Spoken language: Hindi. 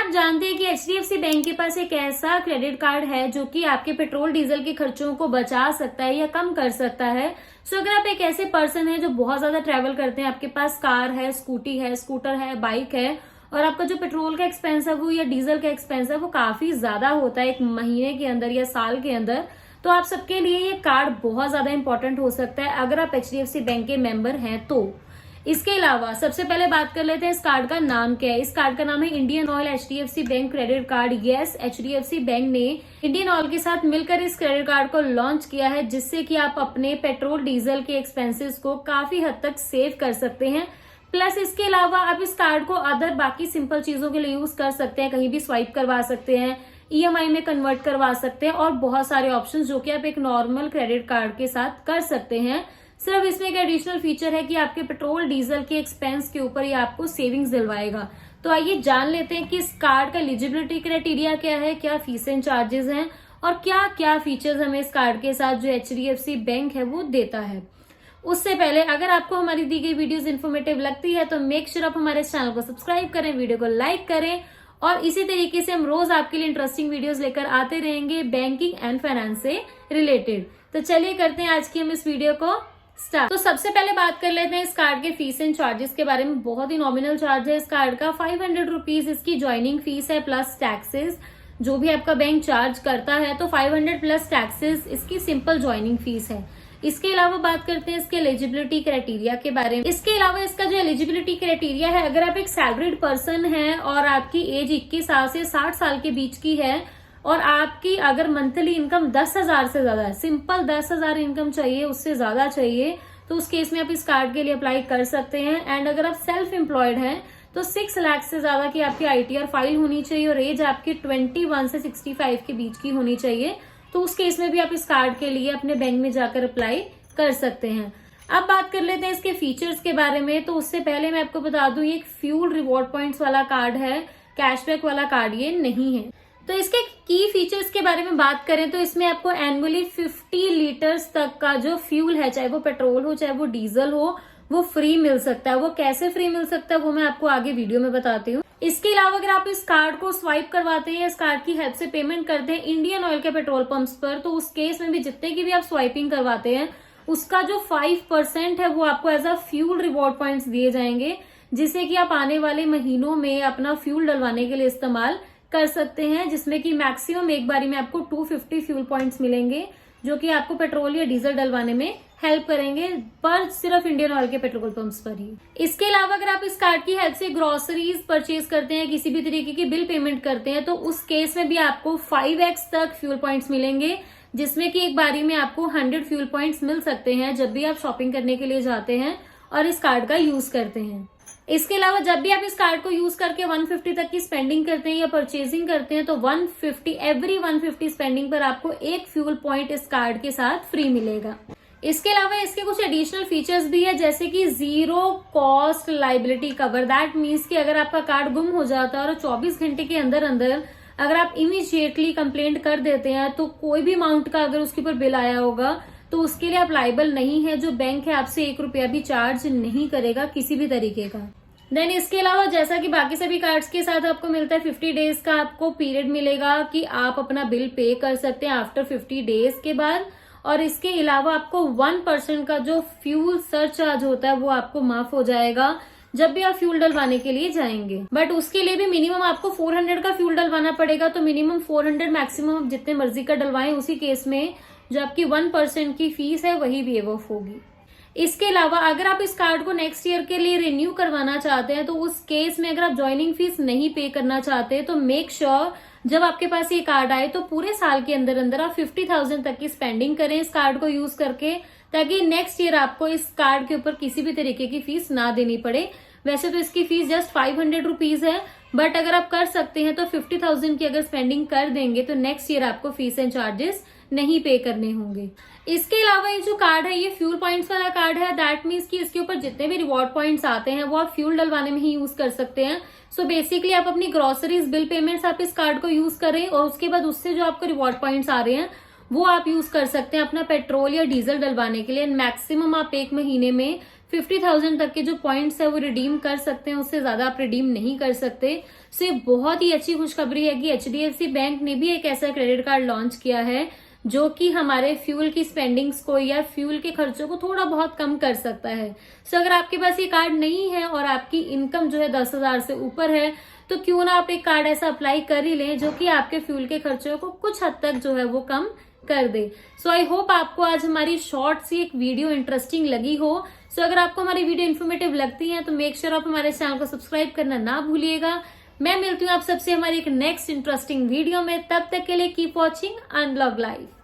आप जानते हैं कि HDFC बैंक के पास एक ऐसा क्रेडिट कार्ड है जो कि आपके पेट्रोल डीजल के खर्चों को बचा सकता है या कम कर सकता है। सो अगर आप एक ऐसे पर्सन है जो बहुत ज्यादा ट्रेवल करते हैं, आपके पास कार है, स्कूटी है, स्कूटर है, बाइक है और आपका जो पेट्रोल का एक्सपेंस है वो या डीजल का एक्सपेंस है वो काफी ज्यादा होता है एक महीने के अंदर या साल के अंदर, तो आप सबके लिए ये कार्ड बहुत ज्यादा इंपॉर्टेंट हो सकता है अगर आप HDFC बैंक के मेंबर हैं तो। इसके अलावा सबसे पहले बात कर लेते हैं इस कार्ड का नाम क्या है। इस कार्ड का नाम है Indian oil HDFC bank credit card. Yes, HDFC bank ने इंडियन ऑयल के साथ मिलकर इस क्रेडिट कार्ड को लॉन्च किया है जिससे कि आप अपने पेट्रोल डीजल के एक्सपेंसेस को काफी हद तक सेव कर सकते हैं। प्लस इसके अलावा आप इस कार्ड को अदर बाकी सिंपल चीजों के लिए यूज कर सकते हैं, कहीं भी स्वाइप करवा सकते हैं, EMI में कन्वर्ट करवा सकते हैं और बहुत सारे ऑप्शन जो कि आप एक नॉर्मल क्रेडिट कार्ड के साथ कर सकते हैं। सिर्फ इसमें एक एडिशनल फीचर है कि आपके पेट्रोल डीजल के एक्सपेंस के ऊपर ये आपको सेविंग्स दिलवाएगा। तो आइए जान लेते हैं कि इस कार्ड का एलिजिबिलिटी क्राइटेरिया क्या है, क्या फीस एंड चार्जेस हैं और क्या क्या फीचर्स हमें इस कार्ड के साथ जो HDFC बैंक है वो देता है। उससे पहले अगर आपको हमारी दी गई वीडियोस इन्फॉर्मेटिव लगती है तो मेक श्योर आप हमारे चैनल को सब्सक्राइब करें, वीडियो को लाइक करें और इसी तरीके से हम रोज आपके लिए इंटरेस्टिंग वीडियोस लेकर आते रहेंगे बैंकिंग एंड फाइनेंस से रिलेटेड। तो चलिए करते हैं आज की हम इस वीडियो को स्टार्ट। तो सबसे पहले बात कर लेते हैं इस कार्ड के फीस एंड चार्जेस के बारे में। बहुत ही नॉमिनल चार्ज है इस कार्ड का, 500 रुपीज इसकी ज्वाइनिंग फीस है प्लस टैक्सेस जो भी आपका बैंक चार्ज करता है, तो 500 प्लस टैक्सेस इसकी सिंपल ज्वाइनिंग फीस है। इसके अलावा बात करते हैं इसके एलिजिबिलिटी क्राइटेरिया के बारे में। इसके अलावा इसका जो एलिजिबिलिटी क्राइटेरिया है, अगर आप एक सैलरीड पर्सन है और आपकी एज 21 साल से 60 साल के बीच की है और आपकी अगर मंथली इनकम 10,000 से ज्यादा है, सिंपल 10,000 इनकम चाहिए, उससे ज्यादा चाहिए, तो उस केस में आप इस कार्ड के लिए अप्लाई कर सकते हैं। एंड अगर आप सेल्फ एम्प्लॉयड हैं तो 6 लाख से ज्यादा की आपकी ITR फाइल होनी चाहिए और एज आपकी 21 से 65 के बीच की होनी चाहिए, तो उस केस में भी आप इस कार्ड के लिए अपने बैंक में जाकर अप्लाई कर सकते हैं। अब बात कर लेते हैं इसके फीचर्स के बारे में। तो उससे पहले मैं आपको बता दूं ये एक फ्यूल रिवॉर्ड पॉइंट्स वाला कार्ड है, कैशबैक वाला कार्ड ये नहीं है। तो इसके की फीचर्स के बारे में बात करें तो इसमें आपको एनुअली 50 लीटर्स तक का जो फ्यूल है, चाहे वो पेट्रोल हो चाहे वो डीजल हो, वो फ्री मिल सकता है। वो कैसे फ्री मिल सकता है वो मैं आपको आगे वीडियो में बताती हूँ। इसके अलावा अगर आप इस कार्ड को स्वाइप करवाते हैं, इस कार्ड की हेल्प से पेमेंट करते हैं इंडियन ऑयल के पेट्रोल पंप्स पर, तो उस केस में भी जितने की भी आप स्वाइपिंग करवाते हैं उसका जो 5% है वो आपको as a fuel reward points दिए जाएंगे, जिससे कि आप आने वाले महीनों में अपना फ्यूल डलवाने के लिए इस्तेमाल कर सकते हैं, जिसमें कि मैक्सिमम एक बारी में आपको 250 फ्यूल पॉइंट्स मिलेंगे जो कि आपको पेट्रोल या डीजल डलवाने में हेल्प करेंगे, पर सिर्फ इंडियन ऑयल के पेट्रोल पंप्स पर ही। इसके अलावा अगर आप इस कार्ड की हेल्प से ग्रोसरीज परचेज करते हैं, किसी भी तरीके की बिल पेमेंट करते हैं, तो उस केस में भी आपको 5x तक फ्यूल पॉइंट्स मिलेंगे, जिसमें कि एक बारी में आपको 100 फ्यूल पॉइंट्स मिल सकते हैं जब भी आप शॉपिंग करने के लिए जाते हैं और इस कार्ड का यूज करते हैं। इसके अलावा जब भी आप इस कार्ड को यूज करके 150 तक की स्पेंडिंग करते हैं या परचेजिंग करते हैं तो 150 एवरी 150 स्पेंडिंग पर आपको एक फ्यूल पॉइंट इस कार्ड के साथ फ्री मिलेगा। इसके अलावा इसके कुछ एडिशनल फीचर्स भी है, जैसे कि 0 cost liability cover. That means कि अगर आपका कार्ड गुम हो जाता है और 24 घंटे के अंदर अंदर अगर आप इमीडिएटली कंप्लेंट कर देते हैं तो कोई भी अमाउंट का अगर उसके ऊपर बिल आया होगा तो उसके लिए आप लाइबल नहीं है। जो बैंक है आपसे 1 रुपया भी चार्ज नहीं करेगा किसी भी तरीके का। देन इसके अलावा जैसा कि बाकी सभी कार्ड्स के साथ आपको मिलता है 50 डेज का आपको पीरियड मिलेगा कि आप अपना बिल पे कर सकते हैं आफ्टर 50 डेज के बाद। और इसके अलावा आपको 1% का जो फ्यूल सरचार्ज होता है वो आपको माफ हो जाएगा जब भी आप फ्यूल डलवाने के लिए जाएंगे। बट उसके लिए भी मिनिमम आपको 400 का फ्यूल डलवाना पड़ेगा, तो मिनिमम 400 मैक्सिमम आप जितने मर्जी का डलवाएं, उसी केस में जो आपकी 1% की फीस है वही वेव ऑफ होगी। इसके अलावा अगर आप इस कार्ड को नेक्स्ट ईयर के लिए रिन्यू करवाना चाहते हैं तो उस केस में अगर आप ज्वाइनिंग फीस नहीं पे करना चाहते तो मेक श्योर जब आपके पास ये कार्ड आए तो पूरे साल के अंदर अंदर आप 50,000 तक की स्पेंडिंग करें इस कार्ड को यूज करके, ताकि नेक्स्ट ईयर आपको इस कार्ड के ऊपर किसी भी तरीके की फीस ना देनी पड़े। वैसे तो इसकी फीस जस्ट 500 रुपीज है, बट अगर आप कर सकते हैं तो 50,000 की अगर स्पेंडिंग कर देंगे तो नेक्स्ट ईयर आपको फीस एंड चार्जेस नहीं पे करने होंगे। इसके अलावा ये जो कार्ड है ये फ्यूल पॉइंट्स वाला कार्ड है। दैट मीन्स कि इसके ऊपर जितने भी रिवॉर्ड पॉइंट्स आते हैं वो आप फ्यूल डलवाने में ही यूज कर सकते हैं। सो बेसिकली आप अपनी ग्रोसरीज बिल पेमेंट्स आप इस कार्ड को यूज करें और उसके बाद उससे जो आपको रिवॉर्ड पॉइंट्स आ रहे हैं वो आप यूज कर सकते हैं अपना पेट्रोल या डीजल डलवाने के लिए। मैक्सिमम आप एक महीने में 50,000 तक के जो पॉइंट्स है वो रिडीम कर सकते हैं, उससे ज्यादा आप रिडीम नहीं कर सकते। सो ये बहुत ही अच्छी खुशखबरी है कि एचडीएफसी बैंक ने भी एक ऐसा क्रेडिट कार्ड लॉन्च किया है जो कि हमारे फ्यूल की स्पेंडिंग्स को या फ्यूल के खर्चों को थोड़ा बहुत कम कर सकता है। सो अगर आपके पास ये कार्ड नहीं है और आपकी इनकम जो है 10,000 से ऊपर है, तो क्यों ना आप एक कार्ड ऐसा अप्लाई कर ही लें जो कि आपके फ्यूल के खर्चों को कुछ हद तक जो है वो कम कर दे। सो आई होप आपको आज हमारी शॉर्ट सी एक वीडियो इंटरेस्टिंग लगी हो। सो अगर आपको हमारी वीडियो इन्फॉर्मेटिव लगती है तो मेक श्योर आप हमारे चैनल को सब्सक्राइब करना ना भूलिएगा। मैं मिलती हूँ आप सबसे हमारी एक नेक्स्ट इंटरेस्टिंग वीडियो में। तब तक के लिए कीप वॉचिंग अनलॉग लाइफ।